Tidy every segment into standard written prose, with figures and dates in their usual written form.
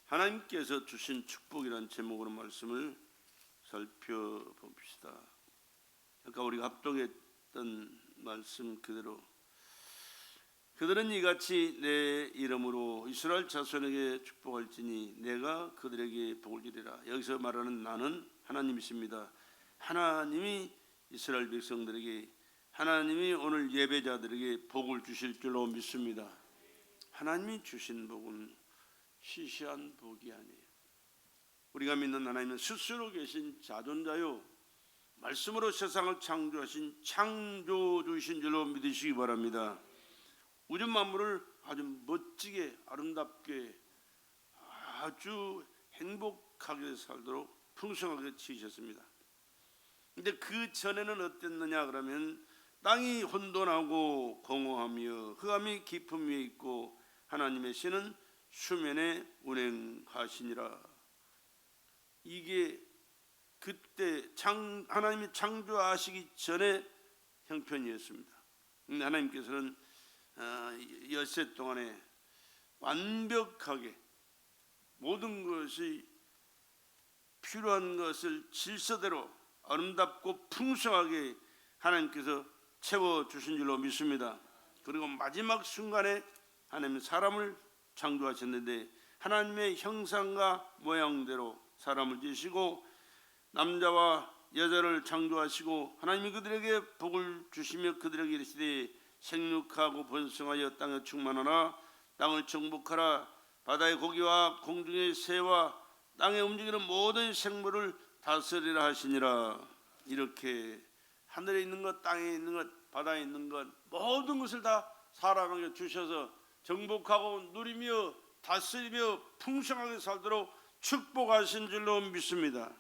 하나님께서 주신 축복이라는 제목으로 말씀을 살펴봅시다. 아까 우리가 합독했던 말씀 그대로, 그들은 이같이 내 이름으로 이스라엘 자손에게 축복할지니 내가 그들에게 복을 주리라. 여기서 말하는 나는 하나님이십니다. 하나님이 이스라엘 백성들에게, 하나님이 오늘 예배자들에게 복을 주실 줄로 믿습니다. 하나님이 주신 복은 시시한 복이 아니에요. 우리가 믿는 하나님은 스스로 계신 자존자요, 말씀으로 세상을 창조하신 창조주이신 줄로 믿으시기 바랍니다. 우주 만물을 아주 멋지게 아름답게 아주 행복하게 살도록 풍성하게 지으셨습니다. 근데 그 전에는 어땠느냐 그러면 땅이 혼돈하고 공허하며 흑암이 깊음 위에 있고 하나님의 신은 수면에 운행하시니라. 이게 그때 하나님이 창조하시기 전에 형편이었습니다. 근데 하나님께서는 엿새 동안에 완벽하게 모든 것이 필요한 것을 질서대로 아름답고 풍성하게 하나님께서 채워주신 줄로 믿습니다. 그리고 마지막 순간에 하나님은 사람을 창조하셨는데 하나님의 형상과 모양대로 사람을 지으시고 남자와 여자를 창조하시고 하나님이 그들에게 복을 주시며 그들에게 이르시되 생육하고 번성하여 땅에 충만하라. 땅을 정복하라. 바다의 고기와 공중의 새와 땅에 움직이는 모든 생물을 다스리라 하시니라. 이렇게 하늘에 있는 것, 땅에 있는 것, 바다에 있는 것 모든 것을 다 사람에게 주셔서 정복하고 누리며 다스리며 풍성하게 살도록 축복하신 줄로 믿습니다.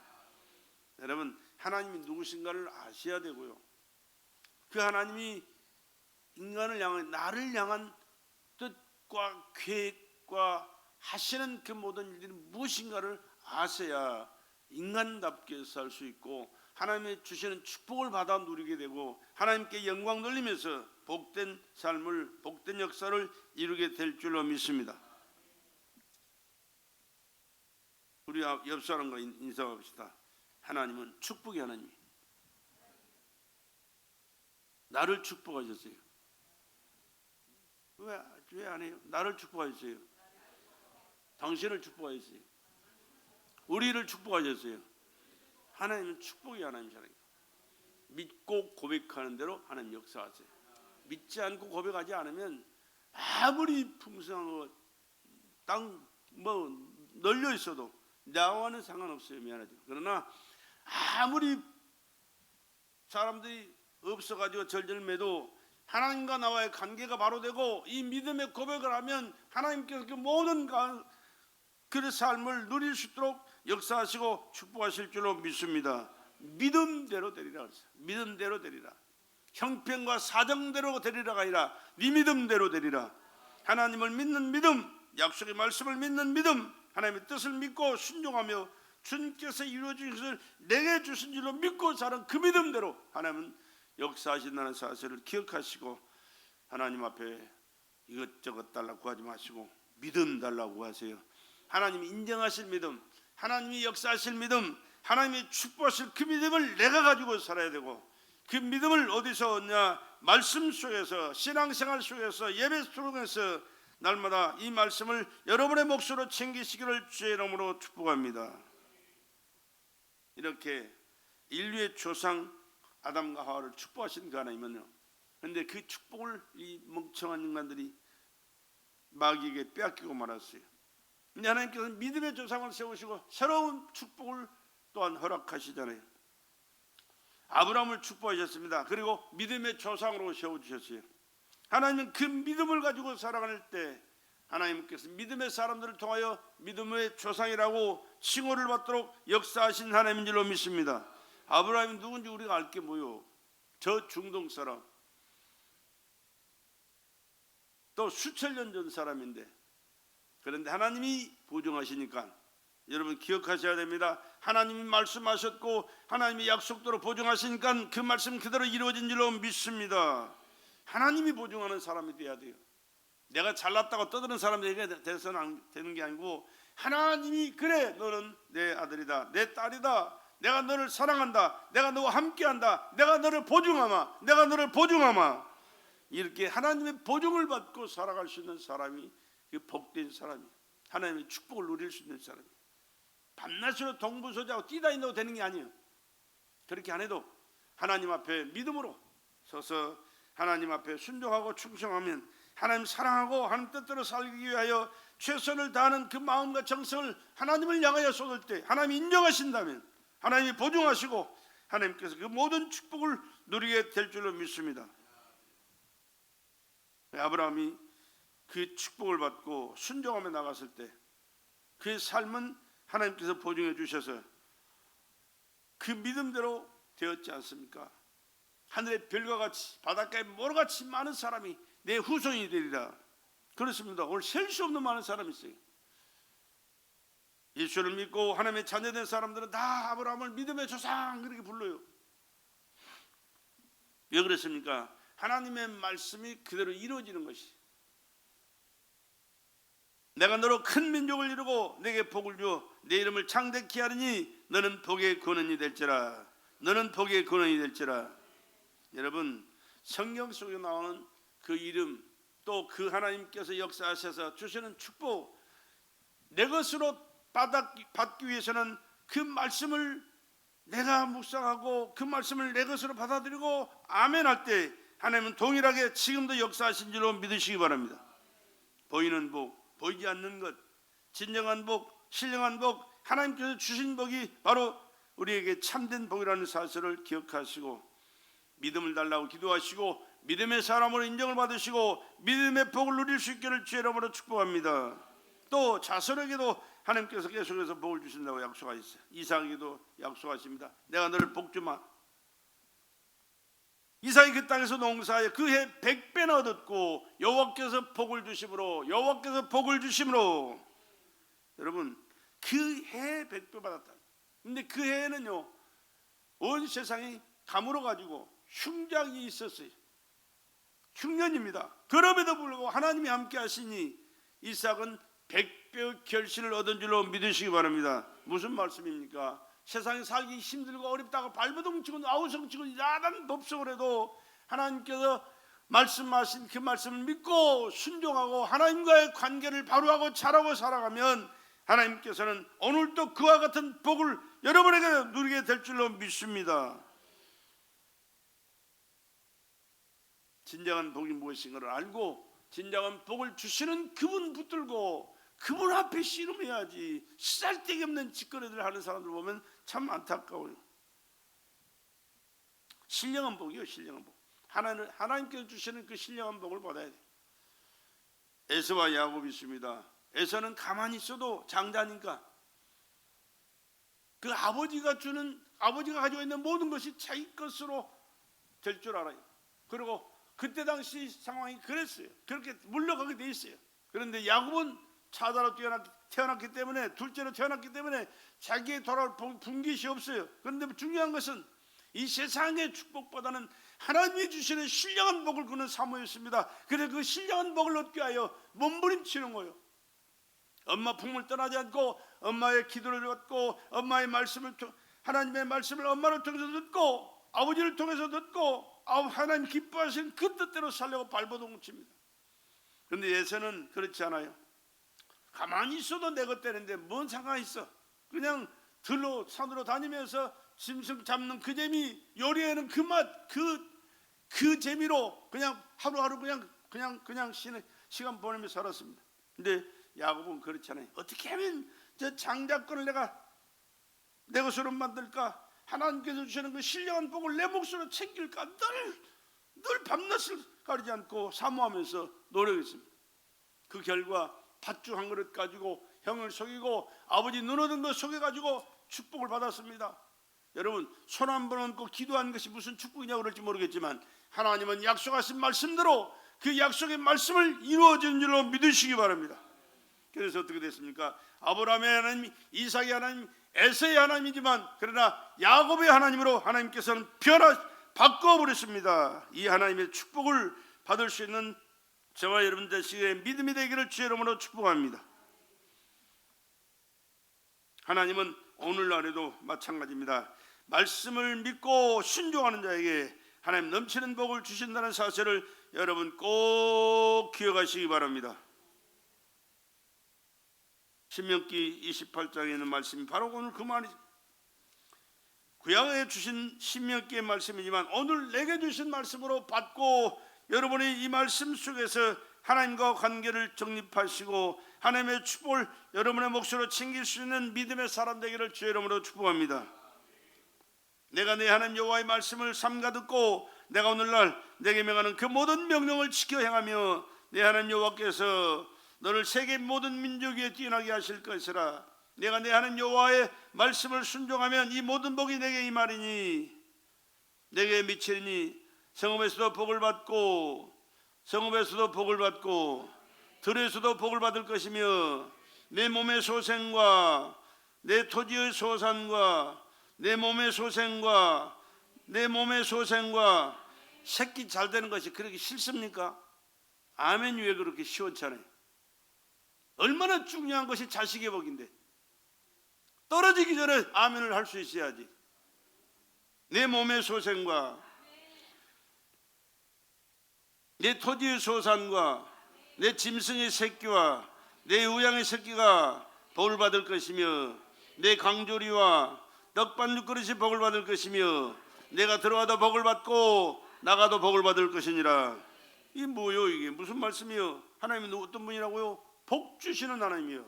여러분, 하나님이 누구신가를 아셔야 되고요, 그 하나님이 인간을 향한, 나를 향한 뜻과 계획과 하시는 그 모든 일들이 무엇인가를 아셔야 인간답게 살 수 있고 하나님의 주시는 축복을 받아 누리게 되고 하나님께 영광 돌리면서 복된 삶을, 복된 역사를 이루게 될 줄로 믿습니다. 우리 옆 사람과 인사합시다. 하나님은 축복의 하나님. 나를 축복하셨어요. 왜 안 해요? 나를 축복하셨어요. 당신을 축복하셨어요. 우리를 축복하셨어요. 하나님은 축복의 하나님이잖아요. 믿고 고백하는 대로 하나님 역사하세요. 믿지 않고 고백하지 않으면 아무리 풍성하고 땅 널려 있어도 나와는 상관없어요. 미안하죠. 그러나 아무리 사람들이 없어가지고 절절매도 하나님과 나와의 관계가 바로 되고 이 믿음의 고백을 하면 하나님께서 그 모든 그 삶을 누릴 수 있도록 역사하시고 축복하실 줄로 믿습니다. 믿음대로 되리라. 믿음대로 되리라. 형편과 사정대로 되리라가 아니라 네 믿음대로 되리라. 하나님을 믿는 믿음, 약속의 말씀을 믿는 믿음, 하나님의 뜻을 믿고 순종하며 주님께서 이루어진 것을 내게 주신 줄로 믿고 사는 그 믿음대로 하나님은 역사하신다는 사실을 기억하시고 하나님 앞에 이것저것 달라고 구하지 마시고 믿음 달라고 구하세요. 하나님이 인정하실 믿음, 하나님이 역사하실 믿음, 하나님이 축복하실 그 믿음을 내가 가지고 살아야 되고 그 믿음을 어디서 얻냐? 말씀 속에서, 신앙생활 속에서, 예배 속에서 날마다 이 말씀을 여러분의 몫으로 챙기시기를 주의 이름으로 축복합니다. 이렇게 인류의 조상 아담과 하와를 축복하신 그 하나님은요, 그런데 그 축복을 이 멍청한 인간들이 마귀에게 빼앗기고 말았어요. 근데 하나님께서 믿음의 조상을 세우시고 새로운 축복을 또한 허락하시잖아요. 아브라함을 축복하셨습니다. 그리고 믿음의 조상으로 세워주셨어요. 하나님은 그 믿음을 가지고 살아갈 때 하나님께서 믿음의 사람들을 통하여 믿음의 조상이라고 칭호를 받도록 역사하신 하나님인 줄로 믿습니다. 아브라함이 누군지 우리가 알 게 뭐요? 저 중동 사람, 또 수천 년 전 사람인데, 그런데 하나님이 보증하시니까 여러분 기억하셔야 됩니다. 하나님이 말씀하셨고 하나님이 약속대로 보증하시니까 그 말씀 그대로 이루어진 줄로 믿습니다. 하나님이 보증하는 사람이 돼야 돼요. 내가 잘났다고 떠드는 사람이 되는 게 아니고 하나님이 그래 너는 내 아들이다 내 딸이다 내가 너를 사랑한다 내가 너와 함께한다 내가 너를 보증하마 내가 너를 보증하마 이렇게 하나님의 보증을 받고 살아갈 수 있는 사람이 그 복된 사람이 하나님의 축복을 누릴 수 있는 사람이 밤낮으로 동부서자하고 뛰다닌다고 되는 게 아니에요. 그렇게 안 해도 하나님 앞에 믿음으로 서서 하나님 앞에 순종하고 충성하면 하나님 사랑하고 하나님 뜻대로 살기 위하여 최선을 다하는 그 마음과 정성을 하나님을 향하여 쏟을 때 하나님이 인정하신다면 하나님이 보증하시고 하나님께서 그 모든 축복을 누리게 될 줄로 믿습니다. 아브라함이 그 축복을 받고 순종하며 나갔을 때 그의 삶은 하나님께서 보증해 주셔서 그 믿음대로 되었지 않습니까? 하늘의 별과 같이 바닷가의 모래같이 많은 사람이 내 후손이 되리라. 그렇습니다. 오늘 셀 수 없는 많은 사람이 있어요. 예수를 믿고 하나님의 자녀된 사람들은 다 아브라함을 믿음의 조상 그렇게 불러요. 왜 그랬습니까? 하나님의 말씀이 그대로 이루어지는 것이. 내가 너로 큰 민족을 이루고 내게 복을 주어 내 이름을 창대케 하리니 너는 복의 근원이 될지라. 너는 복의 근원이 될지라. 여러분 성경 속에 나오는 그 이름 또 그 하나님께서 역사하셔서 주시는 축복 내 것으로 받기 위해서는 그 말씀을 내가 묵상하고 그 말씀을 내 것으로 받아들이고 아멘할 때 하나님은 동일하게 지금도 역사하신 줄로 믿으시기 바랍니다. 보이는 복, 보이지 않는 것, 진정한 복, 신령한 복, 하나님께서 주신 복이 바로 우리에게 참된 복이라는 사실을 기억하시고 믿음을 달라고 기도하시고 믿음의 사람으로 인정을 받으시고 믿음의 복을 누릴 수 있기를 주의 이름으로 축복합니다. 또 자손에게도 하나님께서 계속해서 복을 주신다고 약속하셨어요. 이삭에게도 약속하십니다. 내가 너를 복주마. 이삭이 그 땅에서 농사하여 그 해 100배나 얻었고 여호와께서 복을 주심으로 여러분 그 해 100배 받았다. 근데 그 해에는요 온 세상이 가물어 가지고 흉작이 있었어요. 흉년입니다. 그럼에도 불구하고 하나님이 함께 하시니 이삭은 100배의 결실을 얻은 줄로 믿으시기 바랍니다. 무슨 말씀입니까? 세상에 살기 힘들고 어렵다고 발버둥 치고 아우성 치고 야단 법석을 해도 하나님께서 말씀하신 그 말씀을 믿고 순종하고 하나님과의 관계를 바로하고 잘하고 살아가면 하나님께서는 오늘도 그와 같은 복을 여러분에게 누리게 될 줄로 믿습니다. 진정한 복이 무엇인가를 알고 진정한 복을 주시는 그분 붙들고 그분 앞에 씨름해야지. 쓰잘데기 없는 짓거리들 하는 사람들 보면 참 안타까워요. 신령한 복이요, 신령한 복. 하나님께서 주시는 그 신령한 복을 받아야 돼요. 에서와 야곱이 있습니다. 에서는 가만히 있어도 장자니까 그 아버지가 가지고 있는 모든 것이 자기 것으로 될 줄 알아요. 그리고 그때 당시 상황이 그랬어요. 그렇게 물러가게 돼 있어요. 그런데 야곱은 차자로 태어났기 때문에 둘째로 태어났기 때문에 자기의 돌아올 분깃이 없어요. 그런데 중요한 것은 이 세상의 축복보다는 하나님이 주시는 신령한 복을 그는 사모했습니다. 그래서 그 신령한 복을 얻기 위하여 몸부림치는 거예요. 엄마 품을 떠나지 않고 엄마의 기도를 받고 엄마의 말씀을 하나님의 말씀을 엄마를 통해서 듣고 아버지를 통해서 듣고 하나님 기뻐하시는 그 뜻대로 살려고 발버둥 칩니다. 그런데 예서는 그렇지 않아요. 가만히 있어도 내 것 되는데 뭔 상관이 있어. 그냥 들로 산으로 다니면서 짐승 잡는 그 재미, 요리하는 그 맛, 그 재미로 그냥 하루하루 그냥 시간 보내며 살았습니다. 근데 야곱은 그렇지 않아요. 어떻게 하면 저 장자권을 내가 내 것으로 만들까? 하나님께서 주시는 그 신령한 복을 내 몫으로 챙길까? 늘 밤낮을 가리지 않고 사모하면서 노력했습니다. 그 결과 팥죽 한 그릇 가지고 형을 속이고 아버지 눈 얻은 거 속여가지고 축복을 받았습니다. 여러분 손 한 번 얹고 기도한 것이 무슨 축복이냐고 그럴지 모르겠지만 하나님은 약속하신 말씀대로 그 약속의 말씀을 이루어지는 줄로 믿으시기 바랍니다. 그래서 어떻게 됐습니까? 아브라함의 하나님, 이삭의 하나님, 에서의 하나님이지만 그러나 야곱의 하나님으로 하나님께서는 바꿔버렸습니다. 이 하나님의 축복을 받을 수 있는 저와 여러분 되시기에 믿음이 되기를 주의 이름으로 축복합니다. 하나님은 오늘날에도 마찬가지입니다. 말씀을 믿고 순종하는 자에게 하나님 넘치는 복을 주신다는 사실을 여러분 꼭 기억하시기 바랍니다. 신명기 28장에 있는 말씀이 바로 오늘 그 말이 구약에 주신 신명기의 말씀이지만 오늘 내게 주신 말씀으로 받고 여러분이 이 말씀 속에서 하나님과 관계를 정립하시고 하나님의 축복을 여러분의 몫으로 챙길 수 있는 믿음의 사람 되기를 주의 이름으로 축복합니다. 내가 내 하나님 여호와의 말씀을 삼가 듣고 내가 오늘날 내게 명하는 그 모든 명령을 지켜 행하며 내 하나님 여호와께서 너를 세계 모든 민족 위에 뛰어나게 하실 것이라. 내가 내 하나님 여호와의 말씀을 순종하면 이 모든 복이 내게 임하리니 내게 미치리니 성읍에서도 복을 받고 성읍에서도 복을 받고 들에서도 복을 받을 것이며 내 몸의 소생과 내 토지의 소산과 내 몸의 소생과 내 몸의 소생과 새끼 잘 되는 것이 그렇게 싫습니까? 아멘. 왜 그렇게 시원찮아요? 얼마나 중요한 것이 자식의 복인데 떨어지기 전에 아멘을 할 수 있어야지. 내 몸의 소생과 내 토지의 소산과 내 짐승의 새끼와 내 우양의 새끼가 복을 받을 것이며 내 강조리와 떡반죽 그릇이 복을 받을 것이며 내가 들어와도 복을 받고 나가도 복을 받을 것이니라. 이게 뭐요? 이게 무슨 말씀이요? 하나님은 어떤 분이라고요? 복 주시는 하나님이요.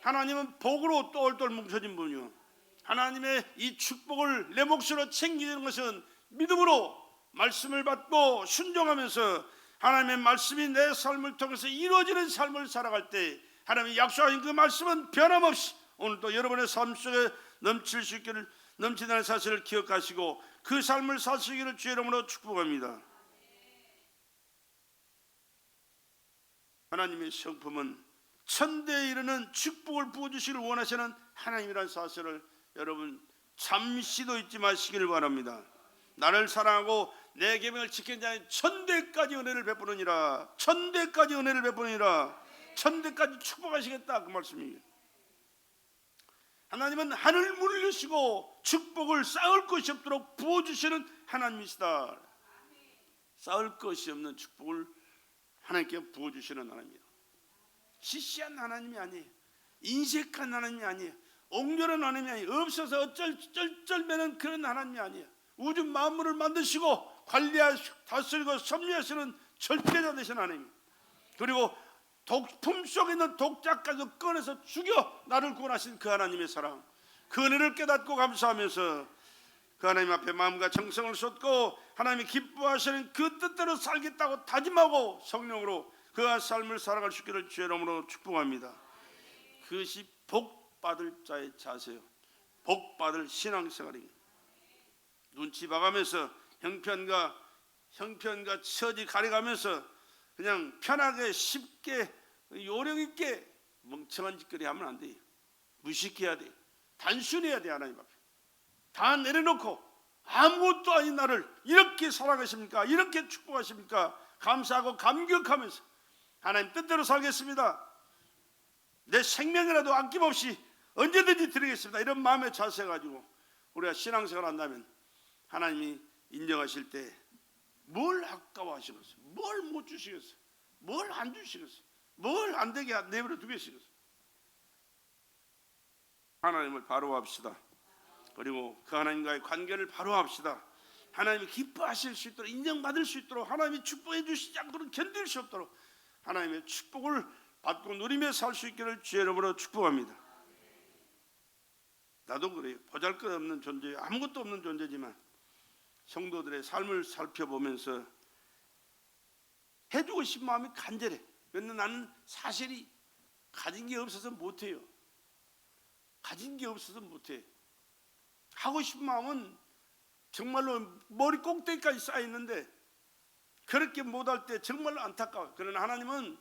하나님은 복으로 똘똘 뭉쳐진 분이요. 하나님의 이 축복을 내 몫으로 챙기는 것은 믿음으로 말씀을 받고 순종하면서 하나님의 말씀이 내 삶을 통해서 이루어지는 삶을 살아갈 때 하나님이 약속하신 그 말씀은 변함없이 오늘도 여러분의 삶 속에 넘칠 수 있기를 넘치는 사실을 기억하시고 그 삶을 사시기를 주의 이름으로 축복합니다. 하나님의 성품은 천대에 이르는 축복을 부어주시기를 원하시는 하나님이라는 사실을 여러분 잠시도 잊지 마시기를 바랍니다. 나를 사랑하고 내 계명을 지킨 자는 천대까지 은혜를 베푸느니라. 천대까지 은혜를 베푸느니라. 천대까지 축복하시겠다 그 말씀이에요. 하나님은 하늘 문을 여시고 축복을 쌓을 것이 없도록 부어주시는 하나님이시다. 쌓을 것이 없는 축복을 하나님께 부어주시는 하나님이에요. 시시한 하나님이 아니에요. 인색한 하나님이 아니에요. 옥렬한 하나님이 아니에요. 없어서 어쩔 쩔쩔매는 그런 하나님이 아니에요. 우주 만물을 만드시고 관리하시고 다스리고 섭리하시는 절대자 되신 하나님. 그리고 품속에 있는 독자까지 꺼내서 죽여 나를 구원하신 그 하나님의 사랑, 그 은혜를 깨닫고 감사하면서 그 하나님 앞에 마음과 정성을 쏟고 하나님이 기뻐하시는 그 뜻대로 살겠다고 다짐하고 성령으로 그 삶을 살아갈 수 있기를 주의 이름으로 축복합니다. 그것이 복받을 자의 자세요. 복받을 신앙생활입니다. 눈치 봐가면서 형편과 처지 가려가면서 그냥 편하게 쉽게 요령 있게 멍청한 짓거리 하면 안 돼요. 무식해야 돼요. 단순해야 돼요. 하나님 앞에 다 내려놓고 아무것도 아닌 나를 이렇게 사랑하십니까? 이렇게 축복하십니까? 감사하고 감격하면서 하나님 뜻대로 살겠습니다. 내 생명이라도 아낌없이 언제든지 드리겠습니다. 이런 마음의 자세 가지고 우리가 신앙생활 한다면 하나님이 인정하실 때 뭘 아까워하시겠어요? 뭘 못 주시겠어요? 뭘 안 주시겠어요? 뭘 안 되게 내버려 두겠어요? 하나님을 바로 합시다. 그리고 그 하나님과의 관계를 바로 합시다. 하나님이 기뻐하실 수 있도록 인정받을 수 있도록 하나님이 축복해 주시지 않고는 견딜 수 없도록 하나님의 축복을 받고 누리며 살 수 있기를 주의 이름으로 축복합니다. 나도 그래요. 보잘것없는 존재예요. 아무것도 없는 존재지만 성도들의 삶을 살펴보면서 해주고 싶은 마음이 간절해. 그런데 나는 사실이 가진 게 없어서 못해요. 가진 게 없어서 못해. 하고 싶은 마음은 정말로 머리 꼭대기까지 쌓여있는데 그렇게 못할 때 정말로 안타까워요. 그러나 하나님은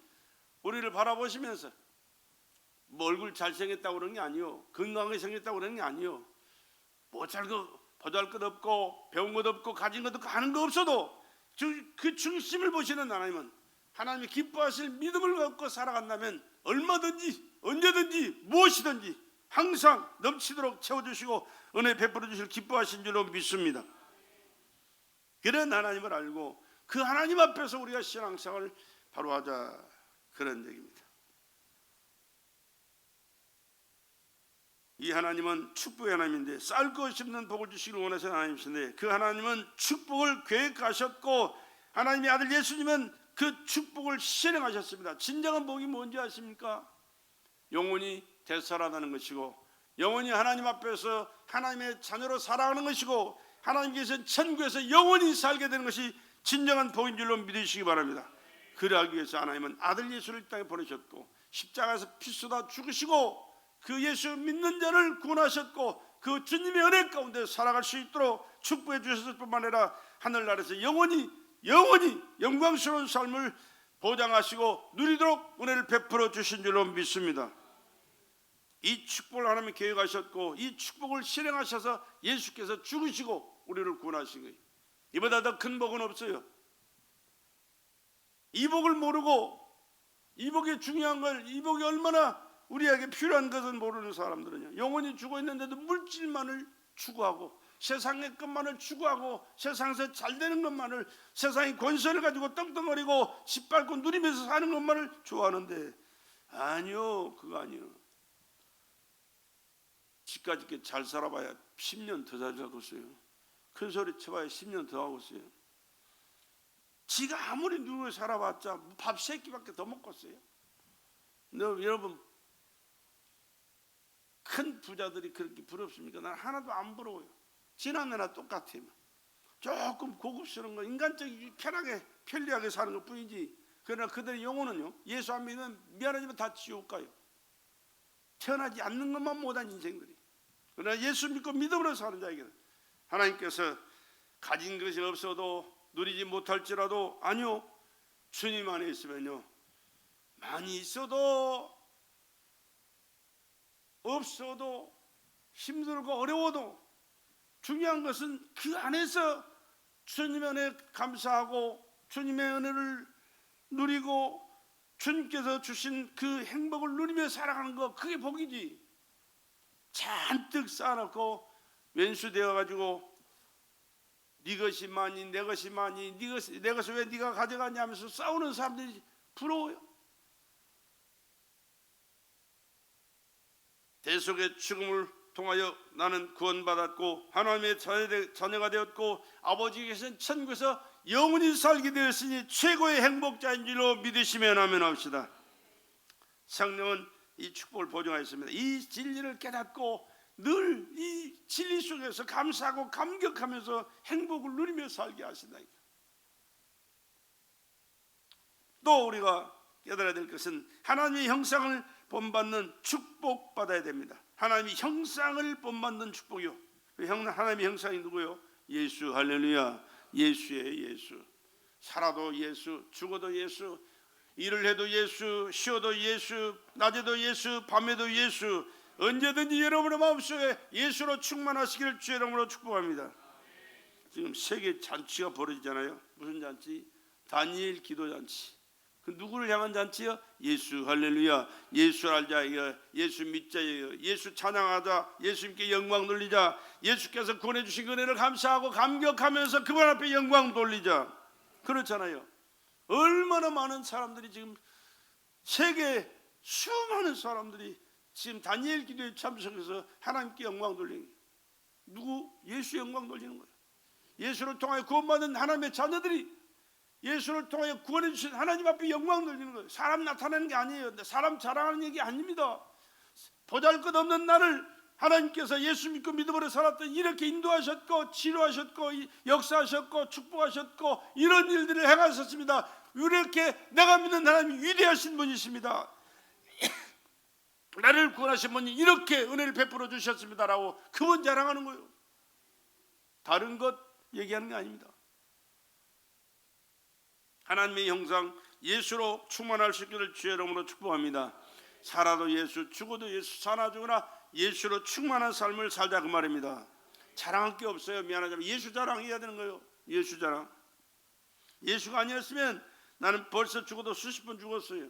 우리를 바라보시면서 뭐 얼굴 잘생겼다고 그러는 게 아니요, 건강하게 생겼다고 그러는 게 아니요, 보잘것 없고 배운 것 없고 가진 것 없고 하는 거 없어도 그 중심을 보시는 하나님은 하나님이 기뻐하실 믿음을 갖고 살아간다면 얼마든지 언제든지 무엇이든지 항상 넘치도록 채워주시고 은혜 베풀어 주실 기뻐하신 줄로 믿습니다. 그런 하나님을 알고 그 하나님 앞에서 우리가 신앙생활을 바로 하자, 그런 얘기입니다. 이 하나님은 축복의 하나님인데 쌀고 씹는 복을 주시길 원하시는 하나님이신데, 그 하나님은 축복을 계획하셨고 하나님의 아들 예수님은 그 축복을 실행하셨습니다. 진정한 복이 뭔지 아십니까? 영원히 되살아나는 것이고, 영원히 하나님 앞에서 하나님의 자녀로 살아가는 것이고, 하나님께서 천국에서 영원히 살게 되는 것이 진정한 복인 줄로 믿으시기 바랍니다. 그러하기 위해서 하나님은 아들 예수를 이 땅에 보내셨고 십자가에서 피 쏟아 죽으시고 그 예수 믿는 자를 구원하셨고 그 주님의 은혜 가운데 살아갈 수 있도록 축복해 주셨을 뿐만 아니라 하늘나라에서 영원히 영광스러운 삶을 보장하시고 누리도록 은혜를 베풀어 주신 줄로 믿습니다. 이 축복을 하나님이 계획하셨고 이 축복을 실행하셔서 예수께서 죽으시고 우리를 구원하신 거예요. 이보다 더 큰 복은 없어요. 이 복을 모르고 이 복이 중요한 걸, 이 복이 얼마나 우리에게 필요한 것을 모르는 사람들은요, 영원히 죽어 있는데도 물질만을 추구하고 세상의 것만을 추구하고 세상에서 잘 되는 것만을, 세상의 권세를 가지고 떵떵거리고 짓밟고 누리면서 사는 것만을 좋아하는데, 아니요, 그거 아니요. 집까지 이렇게 잘 살아봐야 10년 더 잘 살겠어요. 큰 소리 쳐봐야 10년 더 하고 있어요. 지가 아무리 누구를 살아봤자 밥 3끼밖에 더 먹겠어요. 여러분, 큰 부자들이 그렇게 부럽습니까? 난 하나도 안 부러워요. 지나내나 똑같아요. 조금 고급스러운 거, 인간적이게 편리하게 사는 것 뿐이지. 그러나 그들의 영혼은요, 예수 안 믿으면 미안하지만 다 지옥 가요. 태어나지 않는 것만 못한 인생들이. 그러나 예수 믿고 믿음으로 사는 자에게는 하나님께서 가진 것이 없어도 누리지 못할지라도, 아니요, 주님 안에 있으면요, 많이 있어도 없어도 힘들고 어려워도 중요한 것은 그 안에서 주님의 은혜 감사하고 주님의 은혜를 누리고 주님께서 주신 그 행복을 누리며 살아가는 거, 그게 복이지. 잔뜩 쌓아놓고 왼수되어가지고 네 것이 많이 내 것이 많이 내 것을 왜 네가 가져가냐 하면서 싸우는 사람들이 부러워요. 대속의 죽음을 통하여 나는 구원받았고 하나님의 자녀가 되었고 아버지께서는 천국에서 영원히 살게 되었으니 최고의 행복자인 줄로 믿으시면 아멘 합시다. 성령은 이 축복을 보증하였습니다. 이 진리를 깨닫고 늘 이 진리 속에서 감사하고 감격하면서 행복을 누리며 살게 하신다. 또 우리가 깨달아야 될 것은 하나님의 형상을 본받는 축복받아야 됩니다. 하나님의 형상을 본받는 축복이요. 하나님의 형상이 누구요? 예수. 할렐루야. 예수의 예수. 살아도 예수, 죽어도 예수, 일을 해도 예수, 쉬어도 예수, 낮에도 예수, 밤에도 예수. 언제든지 여러분의 마음속에 예수로 충만하시기를 주의 이름으로 축복합니다. 지금 세계 잔치가 벌어지잖아요. 무슨 잔치? 다니엘 기도 잔치. 그 누구를 향한 잔치요? 예수. 할렐루야. 예수 알자, 예수 믿자, 예수 찬양하자, 예수님께 영광 돌리자, 예수께서 구원해 주신 은혜를 감사하고 감격하면서 그분 앞에 영광 돌리자. 그렇잖아요. 얼마나 많은 사람들이 지금, 세계 수많은 사람들이 지금 다니엘 기도에 참석해서 하나님께 영광 돌리는 거예요. 누구? 예수 영광 돌리는 거예요. 예수를 통하여 구원받은 하나님의 자녀들이 예수를 통하여 구원해 주신 하나님 앞에 영광 돌리는 거예요. 사람 나타내는 게 아니에요. 사람 자랑하는 얘기 아닙니다. 보잘것없는 나를 하나님께서 예수 믿고 믿음으로 살았더니 이렇게 인도하셨고 치료하셨고 역사하셨고 축복하셨고 이런 일들을 행하셨습니다. 이렇게 내가 믿는 하나님이 위대하신 분이십니다. 나를 구원하신 분이 이렇게 은혜를 베풀어 주셨습니다라고 그분 자랑하는 거예요. 다른 것 얘기하는 게 아닙니다. 하나님의 형상 예수로 충만할 수 있기를 주의 이름으로 축복합니다. 살아도 예수, 죽어도 예수, 사나 죽으나 예수로 충만한 삶을 살자, 그 말입니다. 자랑할 게 없어요. 미안하지만 예수 자랑해야 되는 거예요. 예수 자랑. 예수가 아니었으면 나는 벌써 죽어도 수십 번 죽었어요.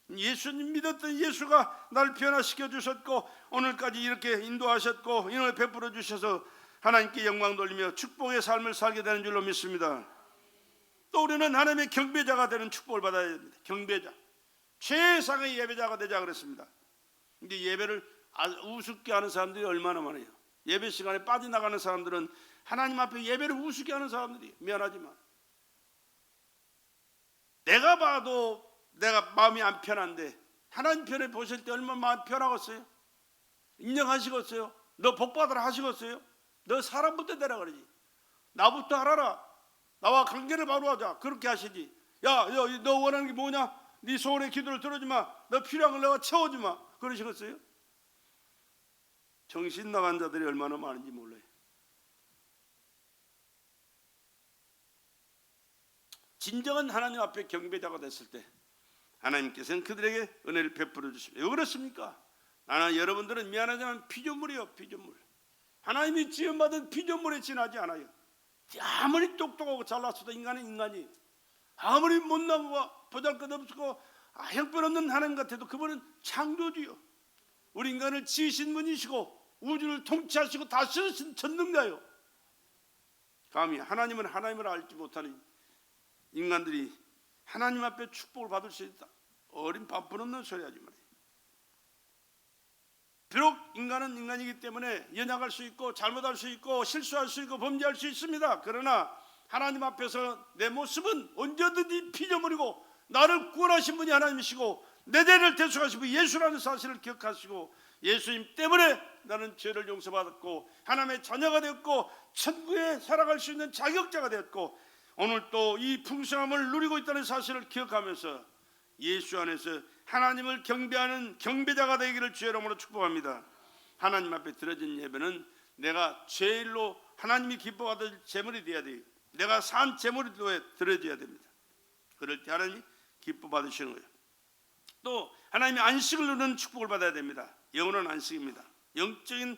예수님 믿었던 예수가 날 변화시켜 주셨고 오늘까지 이렇게 인도하셨고 인을 베풀어 주셔서 하나님께 영광 돌리며 축복의 삶을 살게 되는 줄로 믿습니다. 또 우리는 하나님의 경배자가 되는 축복을 받아야 됩니다. 경배자, 최상의 예배자가 되자 그랬습니다. 근데 예배를 우습게 하는 사람들이 얼마나 많아요. 예배 시간에 빠져나가는 사람들은 하나님 앞에 예배를 우습게 하는 사람들이, 미안하지만 내가 봐도 내가 마음이 안 편한데 하나님 편에 보실 때 얼마나 마음 편하겠어요? 인정하시겠어요? 너 복받으라 하시겠어요? 너 사람부터 되라 그러지. 나부터 알아라. 나와 관계를 바로 하자. 그렇게 하시지. 야, 너 원하는 게 뭐냐? 네 소원의 기도를 들어주마. 너 필요한 걸 내가 채워주마. 그러시겠어요? 정신 나간 자들이 얼마나 많은지 몰라요. 진정한 하나님 앞에 경배자가 됐을 때 하나님께서는 그들에게 은혜를 베풀어 주십니다. 왜 그렇습니까? 나는 여러분들은 미안하지만 피조물이요, 피조물. 하나님이 지음받은 피조물에 지나지 않아요. 아무리 똑똑하고 잘났어도 인간은 인간이에요. 아무리 못나고 보잘것없고 형편없는 하나님 같아도 그분은 창조주요. 우리 인간을 지으신 분이시고 우주를 통치하시고 다스리신 전능자요. 감히 하나님은 하나님을 알지 못하는 인간들이 하나님 앞에 축복을 받을 수 있다. 어린 반푼 없는 소리 하지 말아요. 비록 인간은 인간이기 때문에 연약할 수 있고 잘못할 수 있고 실수할 수 있고 범죄할 수 있습니다. 그러나 하나님 앞에서 내 모습은 언제든지 피조물이고 나를 구원하신 분이 하나님이시고 내 죄를 대속하신 분이 예수라는 사실을 기억하시고 예수님 때문에 나는 죄를 용서받았고 하나님의 자녀가 되었고 천국에 살아갈 수 있는 자격자가 되었고 오늘 또 이 풍성함을 누리고 있다는 사실을 기억하면서 예수 안에서 하나님을 경배하는 경배자가 되기를 주의 이름으로 축복합니다. 하나님 앞에 드려진 예배는 내가 제일로 하나님이 기뻐받을 제물이 되어야 돼요. 내가 산 제물이 드려져야 됩니다. 그럴 때 하나님이 기뻐받으시는 거예요. 또 하나님의 안식을 누리는 축복을 받아야 됩니다. 영원한 안식입니다. 영적인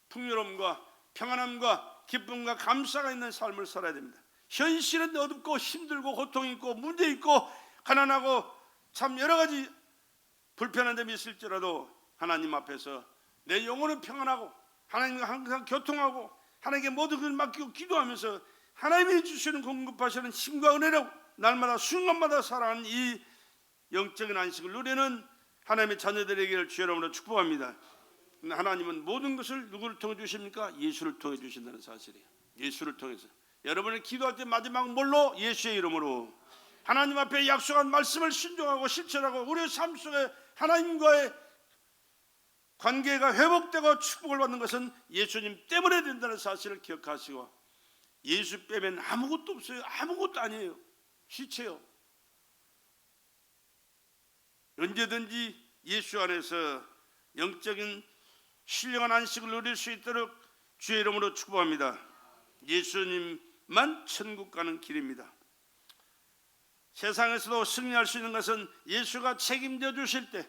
풍요로움과 평안함과 기쁨과 감사가 있는 삶을 살아야 됩니다. 현실은 어둡고 힘들고 고통이 있고 문제 있고 가난하고 참 여러 가지 불편한 점이 있을지라도 하나님 앞에서 내 영혼은 평안하고 하나님과 항상 교통하고 하나님께 모든 것을 맡기고 기도하면서 하나님이 주시는 공급하시는 힘과 은혜로 날마다 순간마다 살아가는 이 영적인 안식을 누리는 하나님의 자녀들에게 주의 이름으로 축복합니다. 하나님은 모든 것을 누구를 통해 주십니까? 예수를 통해 주신다는 사실이에요. 예수를 통해서 여러분이 기도할 때 마지막 뭘로? 예수의 이름으로 하나님 앞에 약속한 말씀을 순종하고 실천하고 우리의 삶 속에 하나님과의 관계가 회복되고 축복을 받는 것은 예수님 때문에 된다는 사실을 기억하시고 예수 빼면 아무것도 없어요. 아무것도 아니에요. 시체요. 언제든지 예수 안에서 영적인 신령한 안식을 누릴 수 있도록 주의 이름으로 축복합니다. 예수님만 천국 가는 길입니다. 세상에서도 승리할 수 있는 것은 예수가 책임져 주실 때,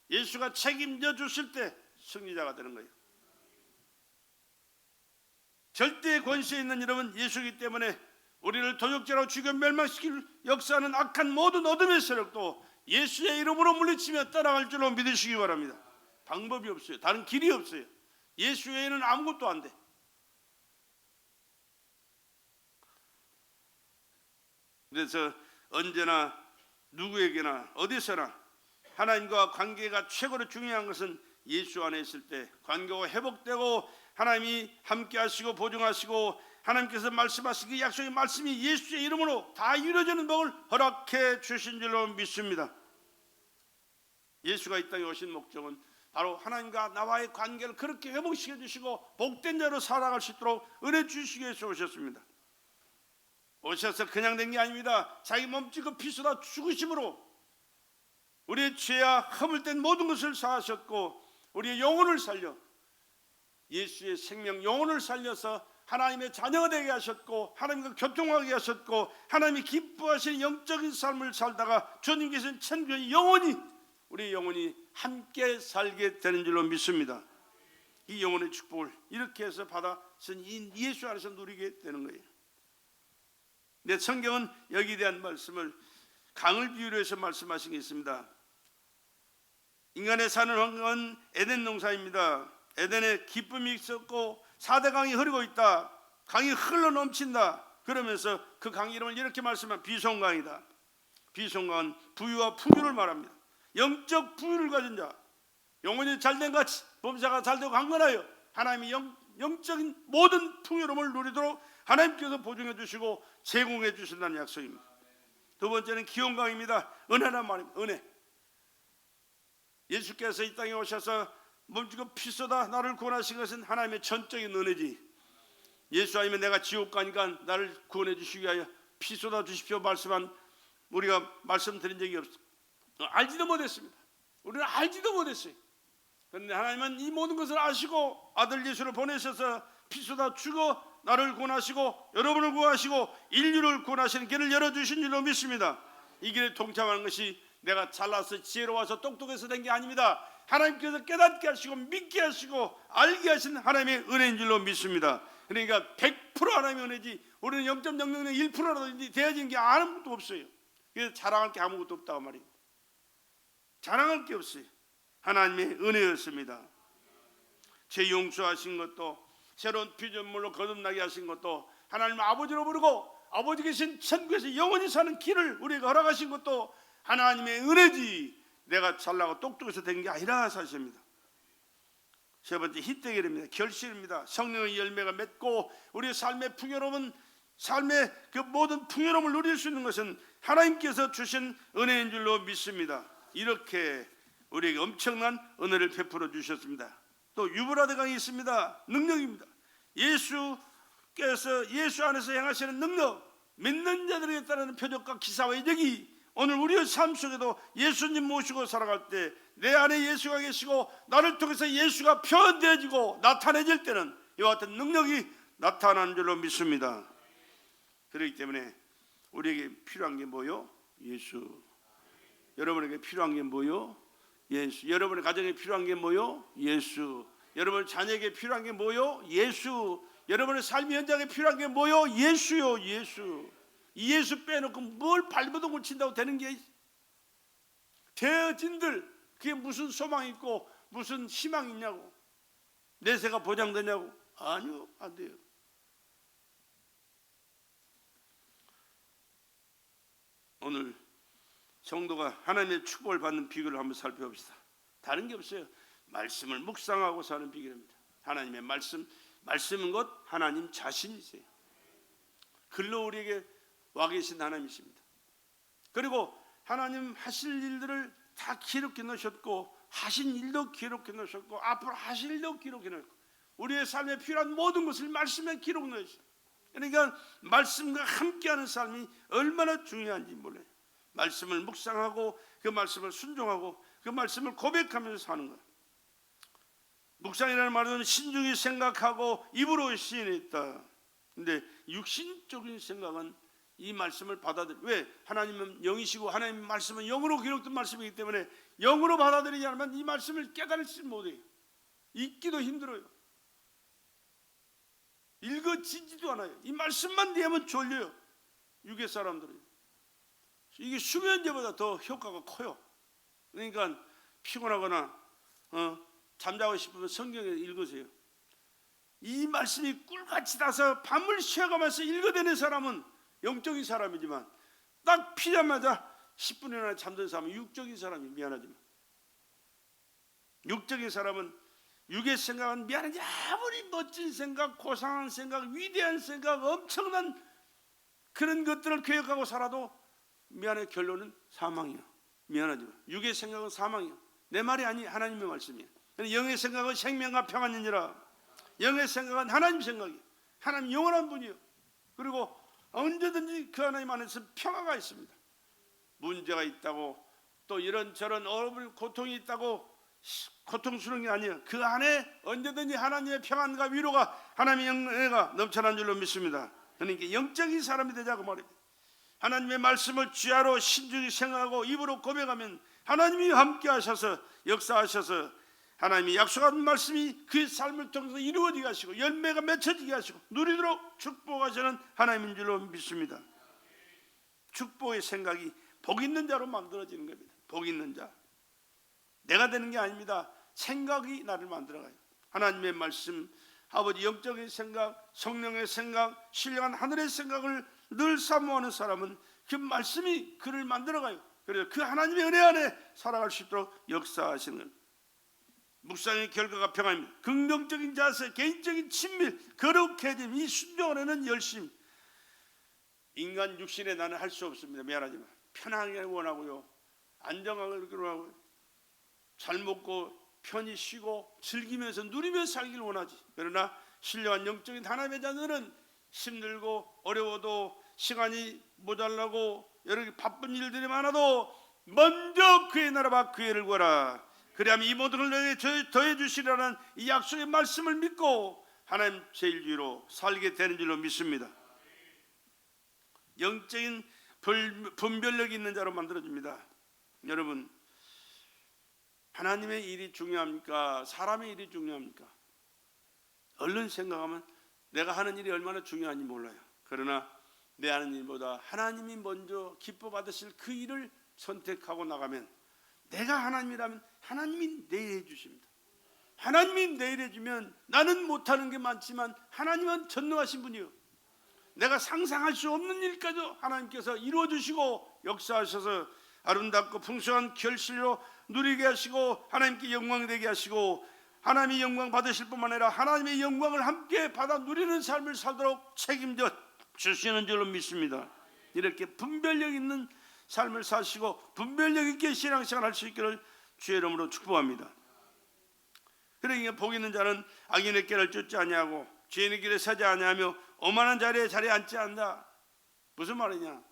예수가 책임져 주실 때 승리자가 되는 거예요. 절대의 권세에 있는 이름은 예수이기 때문에 우리를 도적질하고 죽여 멸망시킬 역사하는 악한 모든 어둠의 세력도 예수의 이름으로 물리치며 따라갈 줄로 믿으시기 바랍니다. 방법이 없어요. 다른 길이 없어요. 예수 외에는 아무것도 안 돼. 그래서 언제나 누구에게나 어디서나 하나님과 관계가 최고로 중요한 것은 예수 안에 있을 때 관계가 회복되고 하나님이 함께 하시고 보증하시고 하나님께서 말씀하신 그 약속의 말씀이 예수의 이름으로 다 이루어지는 법을 허락해 주신 줄로 믿습니다. 예수가 이 땅에 오신 목적은 바로 하나님과 나와의 관계를 그렇게 회복시켜 주시고 복된 자로 살아갈 수 있도록 은혜 주시기 위해서 오셨습니다. 오셔서 그냥 된 게 아닙니다. 자기 몸짓고 피 쏟아 죽으심으로 우리의 죄와 허물된 모든 것을 사하셨고 우리의 영혼을 살려 예수의 생명 영혼을 살려서 하나님의 자녀가 되게 하셨고 하나님과 교통하게 하셨고 하나님이 기뻐하시는 영적인 삶을 살다가 주님께서는 천국에 영원히 우리의 영혼이 함께 살게 되는 줄로 믿습니다. 이 영혼의 축복을 이렇게 해서 받아서 예수 안에서 누리게 되는 거예요. 내 성경은 여기에 대한 말씀을 강을 비유로 해서 말씀하신 게 있습니다. 인간의 사는 환경은 에덴 동산입니다. 에덴에 기쁨이 있었고 4대 강이 흐르고 있다. 강이 흘러 넘친다. 그러면서 그 강 이름을 이렇게 말씀한 비송강이다. 비송강은 부유와 풍요를 말합니다. 영적 부유를 가진 자, 영혼이 잘된 같이 범사가 잘되고 강건하여 하나님이 영적인 모든 풍요로움을 누리도록 하나님께서 보증해 주시고 제공해 주신다는 약속입니다. 두 번째는 기온강입니다. 은혜란 말입니다. 은혜. 예수께서 이 땅에 오셔서 몸주고 피 쏟아 나를 구원하신 것은 하나님의 전적인 은혜지. 예수 아니면 내가 지옥 가니까 나를 구원해 주시기 위하여 피 쏟아 주십시오 말씀한 우리가 말씀드린 적이 없어. 알지도 못했습니다. 우리는 알지도 못했어요. 그런데 하나님은 이 모든 것을 아시고 아들 예수를 보내셔서 피 쏟아 죽어 나를 구원하시고 여러분을 구원하시고 인류를 구원하시는 길을 열어주신 줄로 믿습니다. 이 길에 동참하는 것이 내가 잘나서 지혜로워서 똑똑해서 된 게 아닙니다. 하나님께서 깨닫게 하시고 믿게 하시고 알게 하신 하나님의 은혜인 줄로 믿습니다. 그러니까 100% 하나님의 은혜지 우리는 0.001%라도 되어진 게 아무것도 없어요. 그래서 자랑할 게 아무것도 없다고 말입니다. 자랑할 게 없어요. 하나님의 은혜였습니다. 죄 용서하신 것도 새로운 피조물로 거듭나게 하신 것도 하나님 아버지로 부르고 아버지 계신 천국에서 영원히 사는 길을 우리에게 허락하신 것도 하나님의 은혜지 내가 잘나고 똑똑해서 된 게 아니라 사실입니다. 세 번째 희대결입니다. 결실입니다. 성령의 열매가 맺고 우리의 삶의 풍요로운 삶의 그 모든 풍요로움을 누릴 수 있는 것은 하나님께서 주신 은혜인 줄로 믿습니다. 이렇게 우리에게 엄청난 은혜를 베풀어 주셨습니다. 또 유브라데강이 있습니다. 능력입니다. 예수께서 예수 안에서 행하시는 능력, 믿는 자들에게 따르는 표적과 기사와 이적이 오늘 우리의 삶 속에도 예수님 모시고 살아갈 때 내 안에 예수가 계시고 나를 통해서 예수가 표현되어지고 나타내질 때는 이와 같은 능력이 나타나는 줄로 믿습니다. 그렇기 때문에 우리에게 필요한 게 뭐요? 예수. 여러분에게 필요한 게 뭐요? 예수. 여러분의 가정에 필요한 게 뭐요? 예수. 여러분 자녀에게 필요한 게 뭐요? 예수. 여러분의 삶 현장에 필요한 게 뭐요? 예수요. 예수. 이 예수 빼놓고 뭘 발버둥 고친다고 되는 게 되어진들 그게 무슨 소망이 있고 무슨 희망이 있냐고. 내세가 보장되냐고. 아니요, 안 돼요. 오늘 성도가 하나님의 축복을 받는 비결을 한번 살펴봅시다. 다른 게 없어요. 말씀을 묵상하고 사는 비결입니다. 하나님의 말씀은 것 하나님 자신이세요. 글로 우리에게 와 계신 하나님이십니다. 그리고 하나님 하실 일들을 다 기록해 놓으셨고 하신 일도 기록해 놓으셨고 앞으로 하실 일도 기록해 놓으셨고 우리의 삶에 필요한 모든 것을 말씀에 기록해 놓으셨어요. 그러니까 말씀과 함께하는 삶이 얼마나 중요한지 몰라요. 말씀을 묵상하고 그 말씀을 순종하고 그 말씀을 고백하면서 사는 거예요. 묵상이라는 말은 신중히 생각하고 입으로 시인했다. 근데 육신적인 생각은 이 말씀을 받아들여. 왜? 하나님은 영이시고 하나님 말씀은 영으로 기록된 말씀이기 때문에 영으로 받아들이지 않으면 이 말씀을 깨달지 못해요. 읽기도 힘들어요. 읽어지지도 않아요. 이 말씀만 되면 졸려요. 육의 사람들은. 이게 수면제보다 더 효과가 커요. 그러니까 피곤하거나 잠자고 싶으면 성경을 읽으세요. 이 말씀이 꿀같이 나서 밤을 쉬어가면서 읽어대는 사람은 영적인 사람이지만 딱 피자마자 10분이나 잠든 사람은 육적인 사람이 미안하지만 육적인 사람은 육의 생각은 미안하지 아무리 멋진 생각, 고상한 생각, 위대한 생각, 엄청난 그런 것들을 계획하고 살아도 미안해 결론은 사망이야. 미안하지만 육의 생각은 사망이야. 내 말이 아니 하나님의 말씀이야. 영의 생각은 생명과 평안이니라. 영의 생각은 하나님 생각이야. 하나님 영원한 분이요. 그리고 언제든지 그 하나님 안에서 평화가 있습니다. 문제가 있다고 또 이런저런 어려운 고통이 있다고 고통스러운 게 아니에요. 그 안에 언제든지 하나님의 평안과 위로가 하나님의 은혜가 넘쳐난 줄로 믿습니다. 그러니까 영적인 사람이 되자고 말입니다. 하나님의 말씀을 주야로 신중히 생각하고 입으로 고백하면 하나님이 함께 하셔서 역사하셔서 하나님이 약속한 말씀이 그의 삶을 통해서 이루어지게 하시고 열매가 맺혀지게 하시고 누리도록 축복하시는 하나님인 줄로 믿습니다. 축복의 생각이 복 있는 자로 만들어지는 겁니다. 복 있는 자. 내가 되는 게 아닙니다. 생각이 나를 만들어가요. 하나님의 말씀, 아버지 영적인 생각, 성령의 생각, 신령한 하늘의 생각을 늘 사모하는 사람은 그 말씀이 그를 만들어가요. 그래서 그 하나님의 은혜 안에 살아갈 수 있도록 역사하시는 거예요. 묵상의 결과가 평안입니다. 긍정적인 자세, 개인적인 친밀, 거룩해짐, 이 순종 안에는 열심. 인간 육신에 나는 할 수 없습니다. 미안하지만 편하게 원하고요, 안정하게 원하고요, 잘 먹고 편히 쉬고 즐기면서 누리며 살기를 원하지. 그러나 신령한 영적인 하나님의 자녀는 힘들고 어려워도 시간이 모자라고 여러 개 바쁜 일들이 많아도 먼저 그의 나라와 그의 의를 구하라. 그리하면 이 모든 걸 너에게 더해 주시라는 이 약속의 말씀을 믿고 하나님 제일주의로 살게 되는 줄로 믿습니다. 영적인 분별력이 있는 자로 만들어줍니다. 여러분, 하나님의 일이 중요합니까? 사람의 일이 중요합니까? 얼른 생각하면 내가 하는 일이 얼마나 중요한지 몰라요. 그러나 내 하는 일보다 하나님이 먼저 기뻐 받으실 그 일을 선택하고 나가면, 내가 하나님이라면 하나님이 내일 해주십니다. 하나님이 내일 해주면 나는 못하는 게 많지만 하나님은 전능하신 분이요, 내가 상상할 수 없는 일까지도 하나님께서 이루어주시고 역사하셔서 아름답고 풍성한 결실로 누리게 하시고 하나님께 영광 되게 하시고 하나님의 영광 받으실 뿐만 아니라 하나님의 영광을 함께 받아 누리는 삶을 살도록 책임져 주시는 줄로 믿습니다. 이렇게 분별력 있는 삶을 사시고 분별력 있게 신앙생활 할 수 있기를 주의 이름으로 축복합니다. 그러니까 복 있는 자는 악인의 길을 쫓지 아니하고 죄인의 길에 서지 아니하며 오만한 자리에 앉지 않는다. 무슨 말이냐?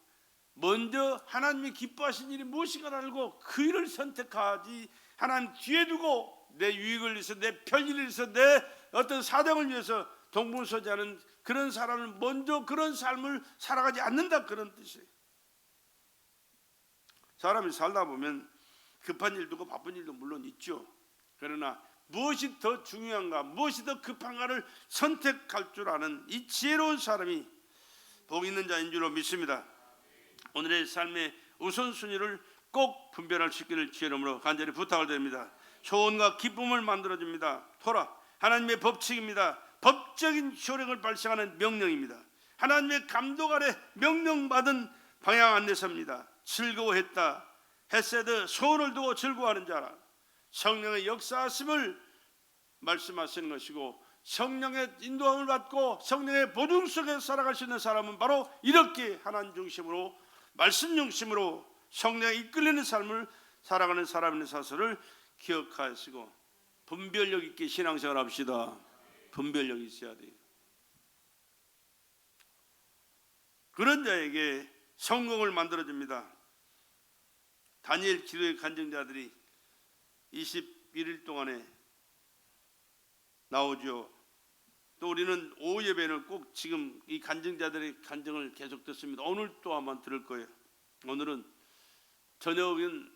먼저 하나님이 기뻐하신 일이 무엇인가 알고 그 일을 선택하지, 하나님 뒤에 두고 내 유익을 위해서, 내 편의를 위해서, 내 어떤 사정을 위해서 동분서지하는 그런 사람은 먼저 그런 삶을 살아가지 않는다, 그런 뜻이에요. 사람이 살다 보면 급한 일도 있고 바쁜 일도 물론 있죠. 그러나 무엇이 더 중요한가, 무엇이 더 급한가를 선택할 줄 아는 이 지혜로운 사람이 복 있는 자인 줄로 믿습니다. 오늘의 삶의 우선순위를 꼭 분별할 수 있기를 주의 이름으로 간절히 부탁을 드립니다. 소원과 기쁨을 만들어줍니다. 토라, 하나님의 법칙입니다. 법적인 효력을 발생하는 명령입니다. 하나님의 감독 아래 명령받은 방향 안내서입니다. 즐거워했다, 헤세드, 소원을 두고 즐거워하는 자라. 성령의 역사하심을 말씀하시는 것이고 성령의 인도함을 받고 성령의 보증 속에 살아갈 수 있는 사람은 바로 이렇게 하나님 중심으로, 말씀 중심으로 성령에 이끌리는 삶을 살아가는 사람의 사실을 기억하시고 분별력 있게 신앙생활 합시다. 분별력이 있어야 돼요. 그런 자에게 성공을 만들어줍니다. 다니엘 기도의 간증자들이 21일 동안에 나오죠. 또 우리는 오후 예배는 꼭 지금 이 간증자들의 간증을 계속 듣습니다. 오늘 또 한번 들을 거예요. 오늘은 저녁은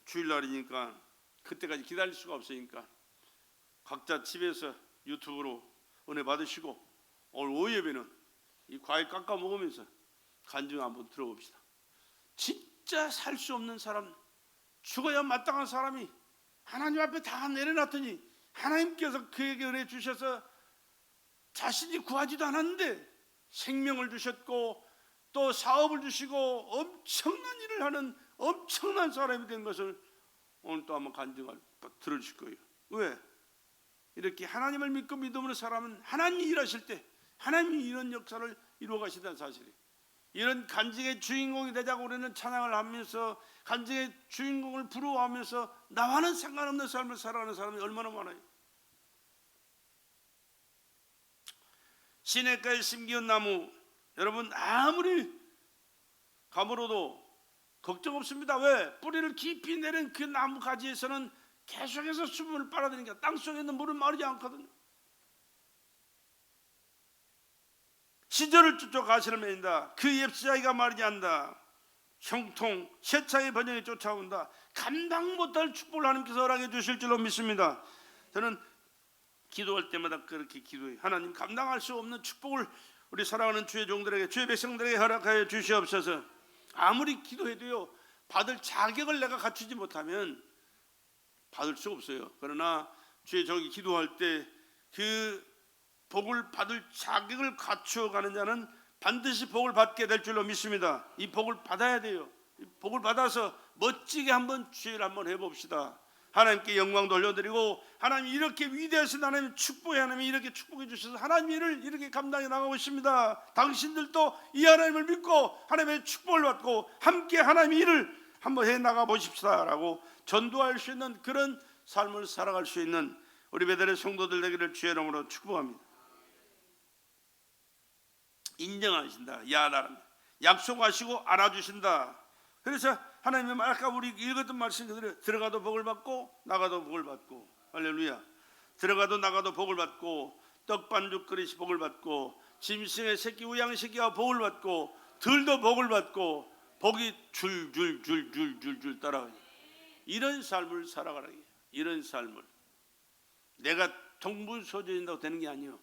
주일날이니까 그때까지 기다릴 수가 없으니까 각자 집에서 유튜브로 은혜 받으시고 오늘 오후 예배는 이 과일 깎아 먹으면서 간증 한번 들어봅시다. 진짜 살 수 없는 사람, 죽어야 마땅한 사람이 하나님 앞에 다 내려놨더니 하나님께서 그에게 은혜 주셔서 자신이 구하지도 않았는데 생명을 주셨고 또 사업을 주시고 엄청난 일을 하는 엄청난 사람이 된 것을 오늘 또 한번 간증을 들으실 거예요. 왜? 이렇게 하나님을 믿고 믿음으로 사람은 하나님이 일하실 때 하나님이 이런 역사를 이루어 가신다는 사실이에요. 이런 간증의 주인공이 되자고 우리는 찬양을 하면서 간증의 주인공을 부러워하면서 나와는 상관없는 삶을 살아가는 사람이 얼마나 많아요. 시냇가에 심기운 나무, 여러분 아무리 가물어도 걱정 없습니다. 왜? 뿌리를 깊이 내린 그 나무 가지에서는 계속해서 수분을 빨아들이니까 땅속에 있는 물은 마르지 않거든요. 시절을 쫓아 가시를 맺는다. 그 잎사귀가 마르지 않는다. 형통, 세차의 번영이 쫓아온다. 감당 못할 축복을 하나님께서 허락해 주실 줄로 믿습니다. 저는 기도할 때마다 그렇게 기도해요. 하나님, 감당할 수 없는 축복을 우리 사랑하는 주의 종들에게, 주의 백성들에게 허락하여 주시옵소서. 아무리 기도해도요, 받을 자격을 내가 갖추지 못하면 받을 수 없어요. 그러나 주의 종이 기도할 때 그 복을 받을 자격을 갖추어가는 자는 반드시 복을 받게 될 줄로 믿습니다. 이 복을 받아야 돼요. 이 복을 받아서 멋지게 한번 주의를 한번 해봅시다. 하나님께 영광 돌려드리고, 하나님이 이렇게 위대하신 하나님 축복해, 하나님이 이렇게 축복해 주셔서 하나님 일을 이렇게 감당해 나가고 있습니다. 당신들도 이 하나님을 믿고 하나님의 축복을 받고 함께 하나님의 일을 한번 해 나가 보십시다 라고 전도할 수 있는 그런 삶을 살아갈 수 있는 우리 베델의 성도들 되기를 주의 이름으로 축복합니다. 인정하신다. 야나랍니다. 약속하시고 알아주신다. 그래서 하나님은 아까 우리 읽었던 말씀 그대로 들어가도 복을 받고 나가도 복을 받고, 할렐루야. 들어가도 나가도 복을 받고, 떡반죽 그릇이 복을 받고, 짐승의 새끼 우양의 새끼가 복을 받고, 들도 복을 받고, 복이 줄줄줄줄줄줄 따라가요. 이런 삶을 살아가라. 이런 삶을 내가 동분서주인다고 되는 게 아니에요.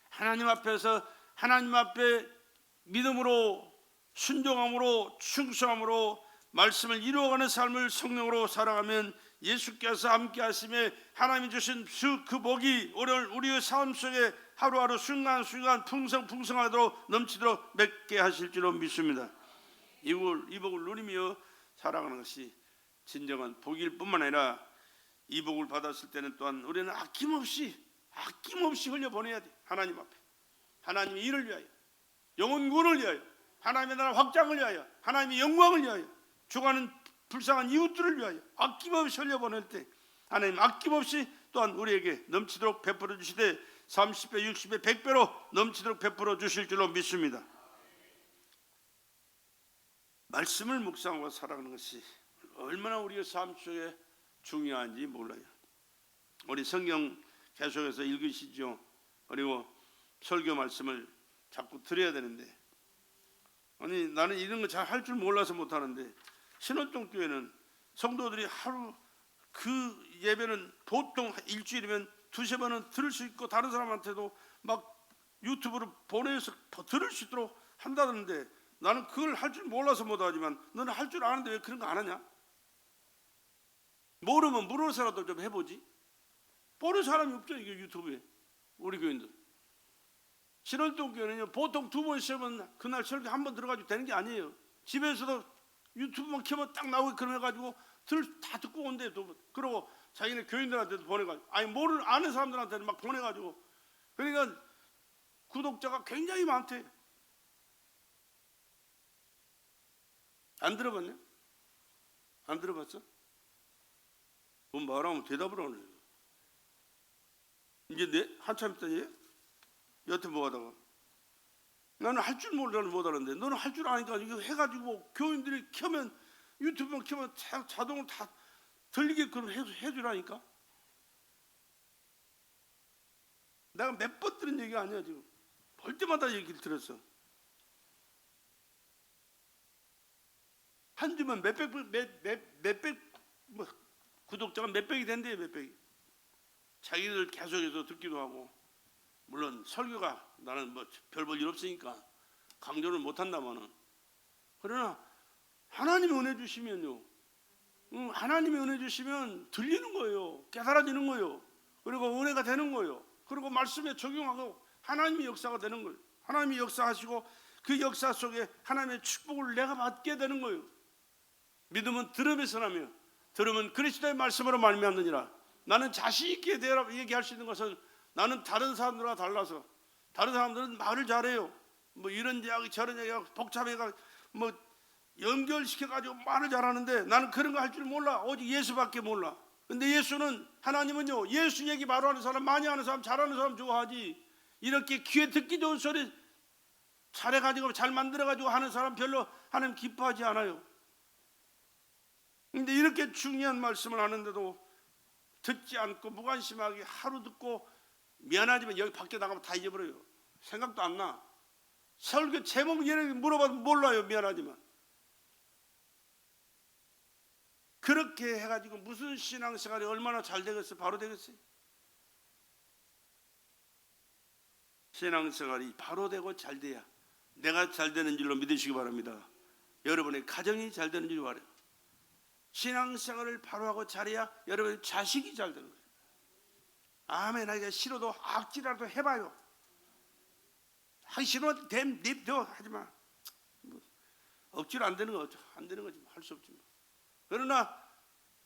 하나님 앞에서 하나님 앞에 믿음으로 순종함으로 충성함으로 말씀을 이루어가는 삶을 성령으로 살아가면 예수께서 함께 하심에 하나님이 주신 그 복이 오늘 우리의 삶 속에 하루하루 순간순간 풍성풍성하도록 넘치도록 맺게 하실 줄로 믿습니다. 이 복을 누리며 살아가는 것이 진정한 복일 뿐만 아니라 이 복을 받았을 때는 또한 우리는 아낌없이 흘려보내야 돼. 하나님 앞에 하나님의 일을 위하여, 영혼 구원을 위하여, 하나님의 나라 확장을 위하여, 하나님의 영광을 위하여, 죽어가는 불쌍한 이웃들을 위하여 아낌없이 흘려보낼 때 하나님 아낌없이 또한 우리에게 넘치도록 베풀어 주시되 30배 60배 100배로 넘치도록 베풀어 주실 줄로 믿습니다. 말씀을 묵상하고 살아가는 것이 얼마나 우리의 삶 속에 중요한지 몰라요. 우리 성경 계속해서 읽으시죠. 그리고 설교 말씀을 자꾸 들어야 되는데, 아니 나는 이런 거 잘 할 줄 몰라서 못하는데, 신원종 교회는 성도들이 하루 그 예배는 보통 일주일이면 두세 번은 들을 수 있고 다른 사람한테도 막 유튜브로 보내서 들을 수 있도록 한다던데, 나는 그걸 할 줄 몰라서 못하지만 너는 할 줄 아는데 왜 그런 거 안 하냐? 모르면 물어서라도 좀 해보지. 보는 사람이 없죠. 이게 유튜브에. 우리 교인들 신월동 교회는요 보통 두 번 시험은 그날 설교 한 번 들어가지고 되는 게 아니에요. 집에서도 유튜브만 켜면 딱 나오게 그럼 해가지고 다 듣고 온대. 그러고 자기네 교인들한테도 보내가지고, 아니 아는 사람들한테는 막 보내가지고, 그러니까 구독자가 굉장히 많대. 안 들어봤냐? 안 들어봤어? 뭐 말하면 대답을 안 해요. 이제 한참 있다 얘 여태 뭐 하다가 나는 할 줄 몰라는 못하는데 너는 할 줄 아니까 이거 해가지고 교인들이 켜면 유튜브만 켜면 자동으로 다 들리게 그럼 해주라니까. 내가 몇 번 들은 얘기가 아니야. 지금 볼 때마다 얘기를 들었어. 한 주면 몇백 뭐 구독자가 몇백이 된대요. 몇백이. 자기들 계속해서 듣기도 하고, 물론 설교가 나는 뭐 별 볼 일 없으니까 강조를 못한다마는, 그러나 하나님이 은혜 주시면요, 하나님이 은혜 주시면 들리는 거예요. 깨달아지는 거예요. 그리고 은혜가 되는 거예요. 그리고 말씀에 적용하고 하나님의 역사가 되는 거예요. 하나님이 역사하시고 그 역사 속에 하나님의 축복을 내가 받게 되는 거예요. 믿음은 들음에서 나며 들음은 그리스도의 말씀으로 말미암느니라. 나는 자신 있게 얘기할 수 있는 것은, 나는 다른 사람들과 달라서, 다른 사람들은 말을 잘해요. 뭐 이런 이야기 저런 이야기 복잡해가 뭐 연결시켜가지고 말을 잘하는데 나는 그런 거 할 줄 몰라. 오직 예수밖에 몰라. 근데 예수는, 하나님은요 예수 얘기 바로 하는 사람, 많이 하는 사람, 잘하는 사람 좋아하지, 이렇게 귀에 듣기 좋은 소리 잘해가지고 잘 만들어가지고 하는 사람 별로 하나님 기뻐하지 않아요. 근데 이렇게 중요한 말씀을 하는데도 듣지 않고 무관심하게 하루 듣고 미안하지만 여기 밖에 나가면 다 잊어버려요. 생각도 안 나. 설교 제목 얘네 물어봐도 몰라요. 미안하지만. 그렇게 해가지고 무슨 신앙생활이 얼마나 잘 되겠어요? 바로 되겠어요? 신앙생활이 바로 되고 잘 돼야 내가 잘 되는 줄로 믿으시기 바랍니다. 여러분의 가정이 잘 되는 줄 바라요. 신앙생활을 바로 하고 잘해야 여러분 자식이 잘 되는 거예요. 아멘. 하기가 싫어도 악지라도 해봐요. 하기 싫으면 냅둬 하지 마. 억지로 안 되는 거죠. 안 되는 거지. 할 수 없지. 그러나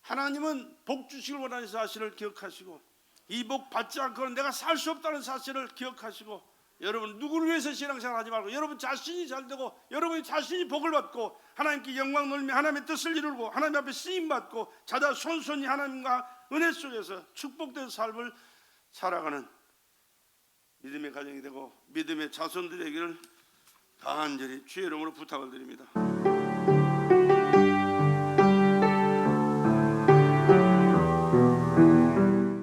하나님은 복 주시길 원하는 사실을 기억하시고, 이 복 받지 않고는 내가 살 수 없다는 사실을 기억하시고, 여러분 누구를 위해서 신앙생활 하지 말고 여러분 자신이 잘 되고 여러분 자신이 복을 받고 하나님께 영광 돌리며 하나님의 뜻을 이루고 하나님 앞에 쓰임 받고 자자 손손이 하나님과 은혜 속에서 축복된 삶을 살아가는 믿음의 가정이 되고 믿음의 자손들에게를 간절히 주의 이름으로 부탁을 드립니다.